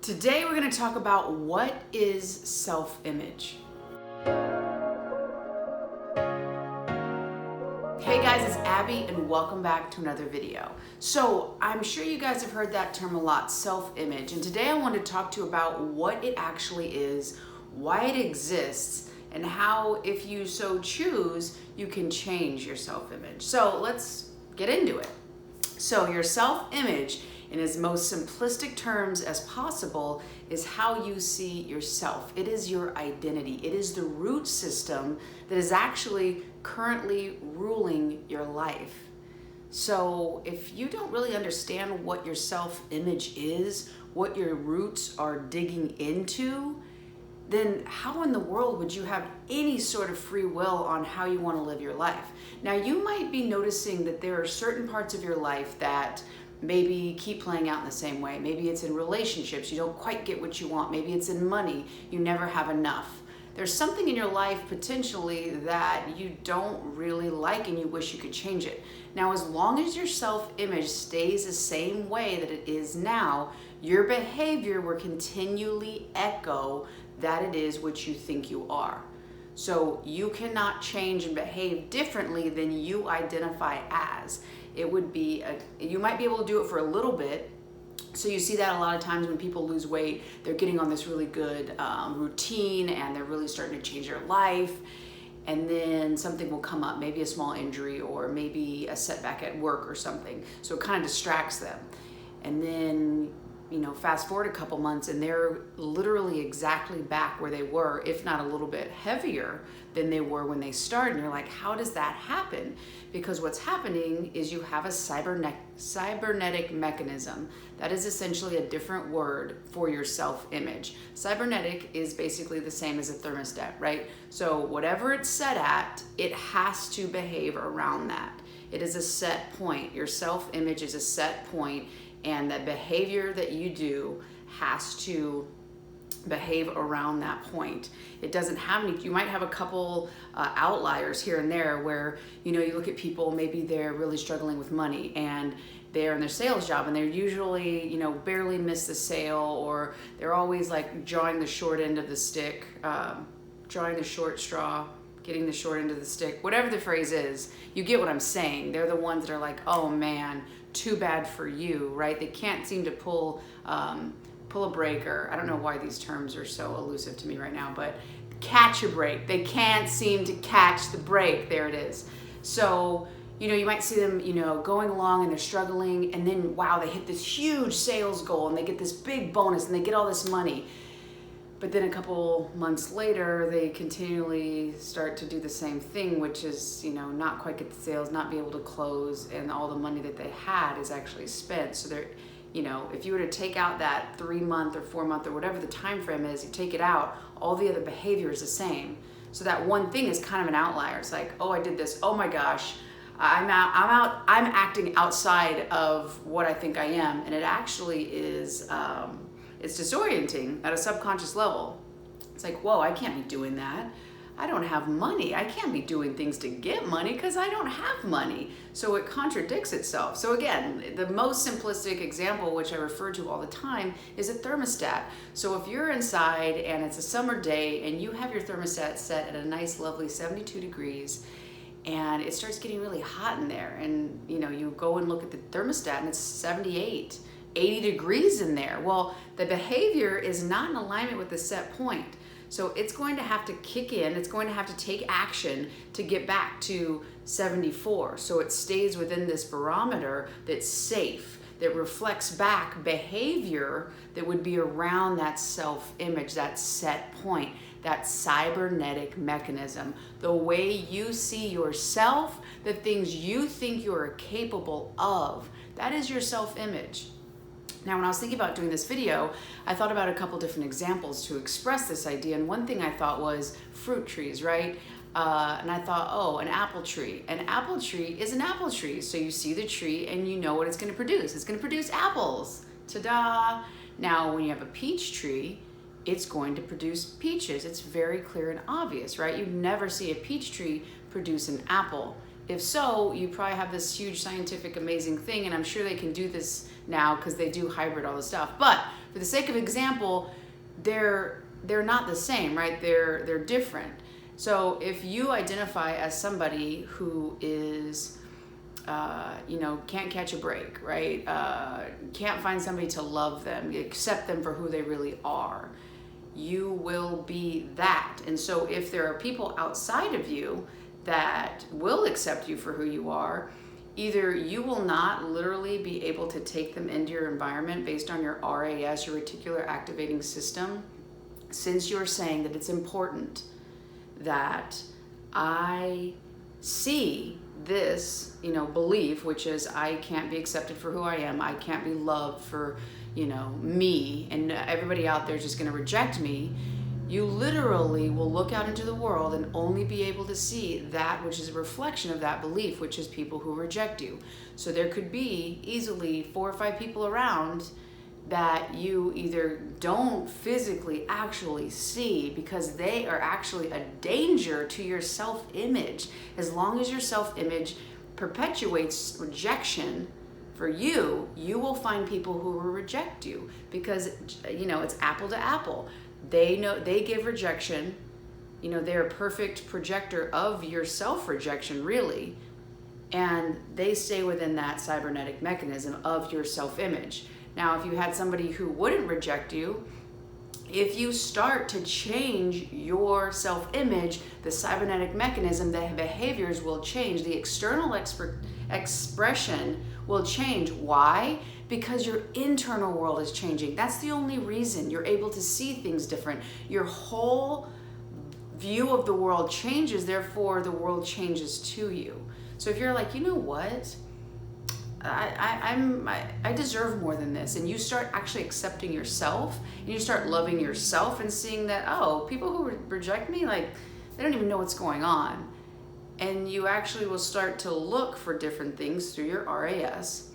Today we're going to talk about what is self-image. Hey guys, it's Abby and welcome back to another video. So I'm sure you guys have heard that term a lot, self-image, and today I want to talk to you about what it actually is, why it exists, and how, if you so choose, you can change your self-image. So let's get into it. So your self-image, in as most simplistic terms as possible, is how you see yourself. It is your identity. It is the root system that is actually currently ruling your life. So if you don't really understand what your self-image is, what your roots are digging into, then how in the world would you have any sort of free will on how you want to live your life? Now, you might be noticing that there are certain parts of your life that maybe keep playing out in the same way. Maybe it's in relationships, you don't quite get what you want. Maybe it's in money, you never have enough. There's something in your life potentially that you don't really like and you wish you could change it. Now, as long as your self-image stays the same way that it is now, your behavior will continually echo that it is what you think you are. So you cannot change and behave differently than you identify as. It would be, you might be able to do it for a little bit. So you see that a lot of times when people lose weight, they're getting on this really good routine and they're really starting to change their life. And then something will come up, maybe a small injury or maybe a setback at work or something. So it kind of distracts them. And then, fast forward a couple months and they're literally exactly back where they were, if not a little bit heavier than they were when they started. And you're like, how does that happen? Because what's happening is you have a cybernetic mechanism. That is essentially a different word for your self-image. Cybernetic is basically the same as a thermostat, right? So whatever it's set at, it has to behave around that. It is a set point. Your self-image is a set point, and the behavior that you do has to behave around that point. It doesn't have any, you might have a couple outliers here and there where, you look at people, maybe they're really struggling with money and they're in their sales job and they're usually, barely miss the sale, or they're always like drawing the short end of the stick, drawing the short straw, getting the short end of the stick, whatever the phrase is, you get what I'm saying. They're the ones that are like, oh man, too bad for you, right? They can't seem to pull a break, or I don't know why these terms are so elusive to me right now, but catch a break. They can't seem to catch the break. There it is. So, you might see them, going along and they're struggling, and then wow, they hit this huge sales goal and they get this big bonus and they get all this money. But then a couple months later, they continually start to do the same thing, which is, not quite get the sales, not be able to close, and all the money that they had is actually spent. So they're, if you were to take out that 3 month or 4 month or whatever the time frame is, you take it out, all the other behavior is the same. So that one thing is kind of an outlier. It's like, oh, I did this. Oh my gosh, I'm acting outside of what I think I am. And it actually is, it's disorienting at a subconscious level. It's like, whoa, I can't be doing that. I don't have money. I can't be doing things to get money because I don't have money. So it contradicts itself. So again, the most simplistic example, which I refer to all the time, is a thermostat. So if you're inside and it's a summer day and you have your thermostat set at a nice, lovely 72 degrees, and it starts getting really hot in there, and you go and look at the thermostat and it's 78, 80 degrees in there. Well, the behavior is not in alignment with the set point. So it's going to have to kick in, it's going to have to take action to get back to 74. So it stays within this barometer that's safe, that reflects back behavior that would be around that self-image, that set point, that cybernetic mechanism, the way you see yourself, the things you think you're capable of. That is your self-image. Now, when I was thinking about doing this video, I thought about a couple different examples to express this idea. And one thing I thought was fruit trees, right? And I thought, oh, an apple tree. An apple tree is an apple tree. So you see the tree and you know what it's going to produce. It's going to produce apples. Ta-da! Now, when you have a peach tree, it's going to produce peaches. It's very clear and obvious, right? You never see a peach tree produce an apple. If so, you probably have this huge scientific amazing thing, and I'm sure they can do this now because they do hybrid all the stuff. But for the sake of example, they're not the same, right? They're different. So if you identify as somebody who is, can't catch a break, right? Can't find somebody to love them, accept them for who they really are, you will be that. And so if there are people outside of you that will accept you for who you are, either you will not literally be able to take them into your environment based on your RAS, your reticular activating system, since you're saying that it's important that I see this, belief, which is I can't be accepted for who I am. I can't be loved for, me, and everybody out there is just going to reject me. You literally will look out into the world and only be able to see that which is a reflection of that belief, which is people who reject you. So there could be easily 4 or 5 people around that you either don't physically actually see because they are actually a danger to your self-image. As long as your self-image perpetuates rejection for you, you will find people who will reject you because, it's apple to apple. They know they give rejection. They're a perfect projector of your self-rejection, really. And they stay within that cybernetic mechanism of your self-image. Now, if you had somebody who wouldn't reject you, if you start to change your self-image, the cybernetic mechanism, the behaviors will change. The external expression will change. Why? Because your internal world is changing. That's the only reason you're able to see things different. Your whole view of the world changes, therefore the world changes to you. So if you're like, you know what? I deserve more than this, and you start actually accepting yourself, and you start loving yourself and seeing that, people who reject me, like, they don't even know what's going on. And you actually will start to look for different things through your RAS,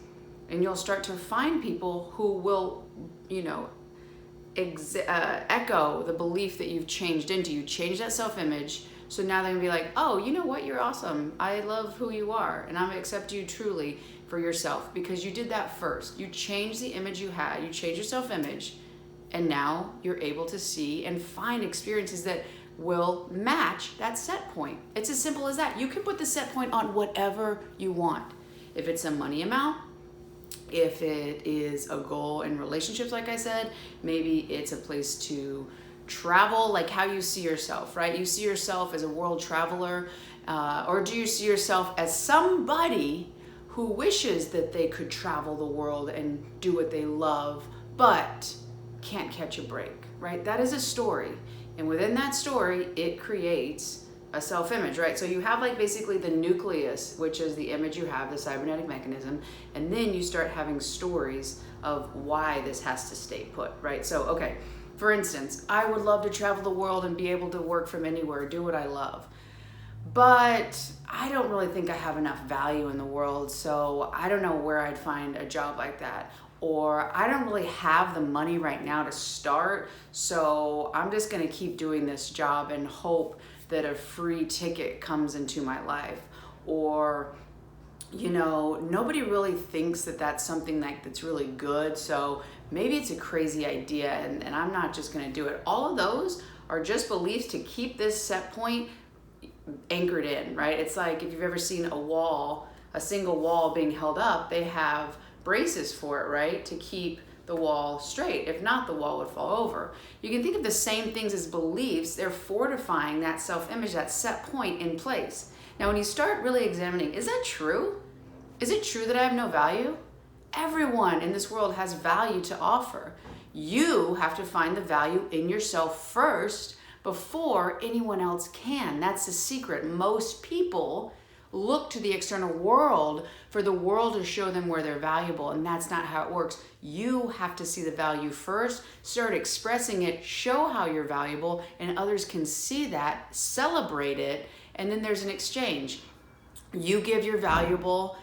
and you'll start to find people who will, echo the belief that you've changed into. You change that self-image, so now they're gonna be like, oh, you know what, you're awesome. I love who you are, and I'm gonna accept you truly for yourself because you did that first. You changed the image you had, you changed your self-image, and now you're able to see and find experiences that will match that set point. It's as simple as that. You can put the set point on whatever you want. If it's a money amount, if it is a goal in relationships, like I said, maybe it's a place to travel, like how you see yourself, right? You see yourself as a world traveler, or do you see yourself as somebody who wishes that they could travel the world and do what they love, but can't catch a break, right? That is a story. And within that story, it creates a self-image, right? So you have like basically the nucleus, which is the image you have, the cybernetic mechanism, and then you start having stories of why this has to stay put, right? So, okay, for instance, I would love to travel the world and be able to work from anywhere, do what I love. But I don't really think I have enough value in the world, so I don't know where I'd find a job like that. Or I don't really have the money right now to start, so I'm just gonna keep doing this job and hope that a free ticket comes into my life. Or, nobody really thinks that that's something that's really good, so maybe it's a crazy idea and I'm not just gonna do it. All of those are just beliefs to keep this set point anchored in, right? It's like if you've ever seen a single wall being held up, they have braces for it, right? To keep the wall straight. If not, the wall would fall over. You can think of the same things as beliefs. They're fortifying that self-image, that set point in place. Now, when you start really examining, is that true? Is it true that I have no value? Everyone in this world has value to offer. You have to find the value in yourself first before anyone else can. That's the secret. Most people look to the external world for the world to show them where they're valuable, and that's not how it works. You have to see the value first, start expressing it, show how you're valuable, and others can see that, celebrate it, and then there's an exchange. You give your valuable,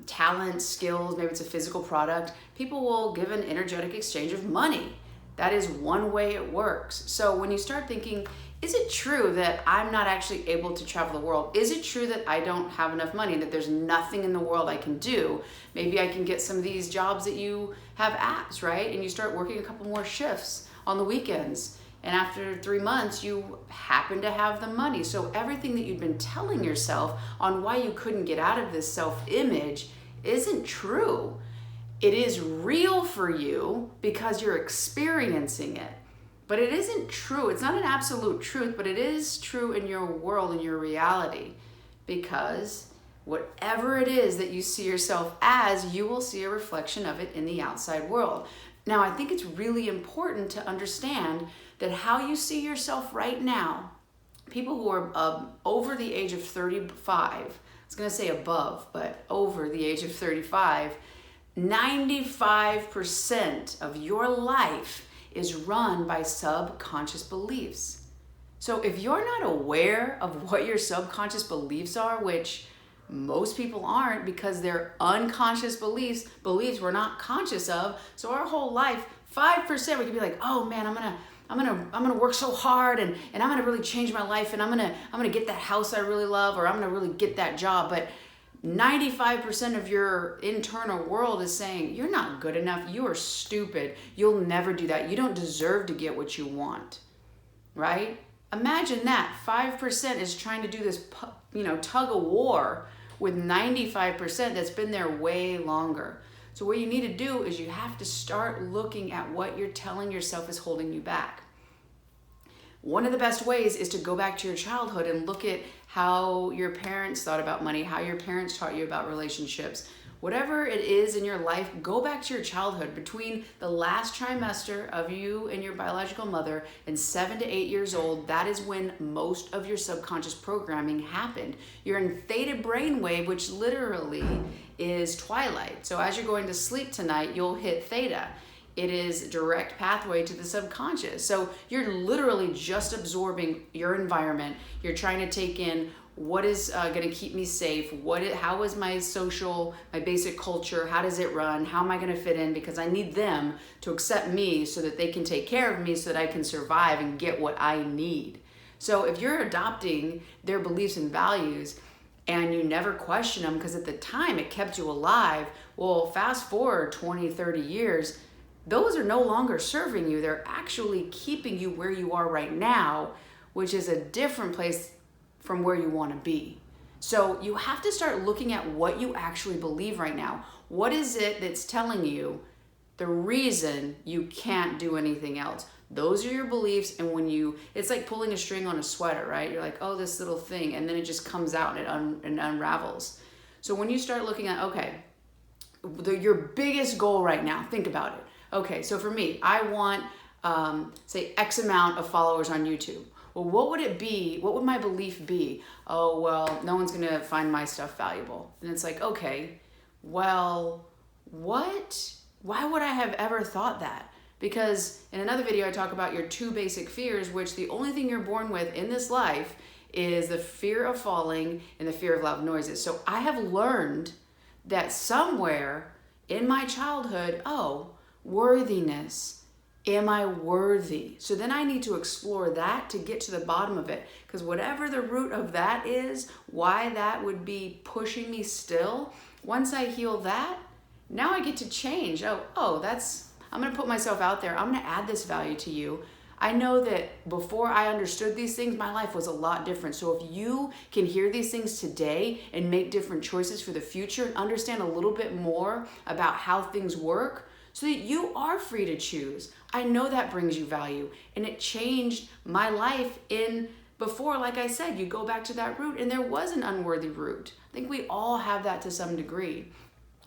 talent, skills, maybe it's a physical product. People will give an energetic exchange of money. That is one way it works. So when you start thinking is it true that I'm not actually able to travel the world? Is it true that I don't have enough money, that there's nothing in the world I can do? Maybe I can get some of these jobs that you have apps, right? And you start working a couple more shifts on the weekends. And after 3 months, you happen to have the money. So everything that you've been telling yourself on why you couldn't get out of this self-image isn't true. It is real for you because you're experiencing it. But it isn't true. It's not an absolute truth, but it is true in your world, in your reality. Because whatever it is that you see yourself as, you will see a reflection of it in the outside world. Now, I think it's really important to understand that how you see yourself right now, people who are over the age of 35, I was going to say above, but over the age of 35, 95% of your life is run by subconscious beliefs. So if you're not aware of what your subconscious beliefs are, which most people aren't because they're unconscious beliefs we're not conscious of. So our whole life, 5% we could be like, oh man, I'm gonna work so hard and I'm gonna really change my life and I'm gonna get that house I really love, or I'm gonna really get that job. But 95% of your internal world is saying, you're not good enough, you are stupid, you'll never do that, you don't deserve to get what you want, right? Imagine that 5% is trying to do this, tug of war with 95% that's been there way longer. So what you need to do is you have to start looking at what you're telling yourself is holding you back. One of the best ways is to go back to your childhood and look at how your parents thought about money, how your parents taught you about relationships. Whatever it is in your life, go back to your childhood. Between the last trimester of you and your biological mother and 7 to 8 years old, that is when most of your subconscious programming happened. You're in theta brainwave, which literally is twilight. So as you're going to sleep tonight, you'll hit theta. It is direct pathway to the subconscious. So you're literally just absorbing your environment. You're trying to take in what is going to keep me safe. How is my basic culture? How does it run? How am I going to fit in? Because I need them to accept me so that they can take care of me so that I can survive and get what I need. So if you're adopting their beliefs and values and you never question them because at the time it kept you alive, well, fast forward 20, 30 years, those are no longer serving you. They're actually keeping you where you are right now, which is a different place from where you want to be. So you have to start looking at what you actually believe right now. What is it that's telling you the reason you can't do anything else? Those are your beliefs. And it's like pulling a string on a sweater, right? You're like, oh, this little thing. And then it just comes out and it unravels. So when you start looking at, okay, your biggest goal right now, think about it. Okay, so for me, I want, say, X amount of followers on YouTube. Well, what would it be? What would my belief be? Oh, well, no one's going to find my stuff valuable. And it's like, okay, well, what? Why would I have ever thought that? Because in another video, I talk about your 2 basic fears, which the only thing you're born with in this life is the fear of falling and the fear of loud noises. So I have learned that somewhere in my childhood, worthiness. Am I worthy? So then I need to explore that to get to the bottom of it. Because whatever the root of that is, why that would be pushing me still, once I heal that, now I get to change. I'm going to put myself out there. I'm going to add this value to you. I know that before I understood these things, my life was a lot different. So if you can hear these things today and make different choices for the future and understand a little bit more about how things work, so that you are free to choose. I know that brings you value, and it changed my life before, like I said, you go back to that root and there was an unworthy root. I think we all have that to some degree.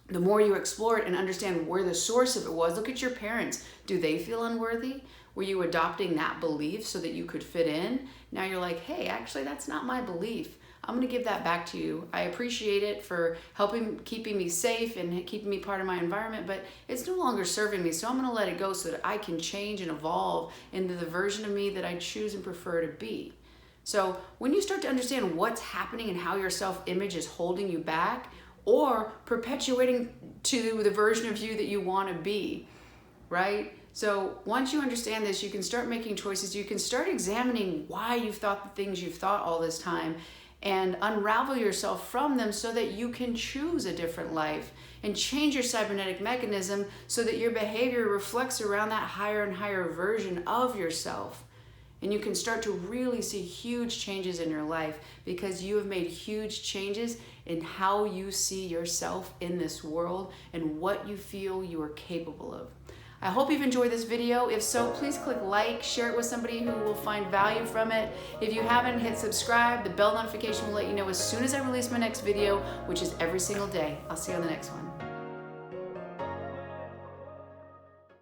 The more you explore it and understand where the source of it was, look at your parents. Do they feel unworthy? Were you adopting that belief so that you could fit in? Now you're like, hey, actually, that's not my belief. I'm going to give that back to you. I appreciate it for keeping me safe and keeping me part of my environment, but it's no longer serving me. So I'm going to let it go so that I can change and evolve into the version of me that I choose and prefer to be. So when you start to understand what's happening and how your self-image is holding you back or perpetuating to the version of you that you want to be, right? So once you understand this, you can start making choices. You can start examining why you've thought the things you've thought all this time and unravel yourself from them so that you can choose a different life and change your cybernetic mechanism so that your behavior reflects around that higher and higher version of yourself. And you can start to really see huge changes in your life because you have made huge changes in how you see yourself in this world and what you feel you are capable of. I hope you've enjoyed this video. If so, please click like, share it with somebody who will find value from it. If you haven't, hit subscribe. The bell notification will let you know as soon as I release my next video, which is every single day. I'll see you on the next one.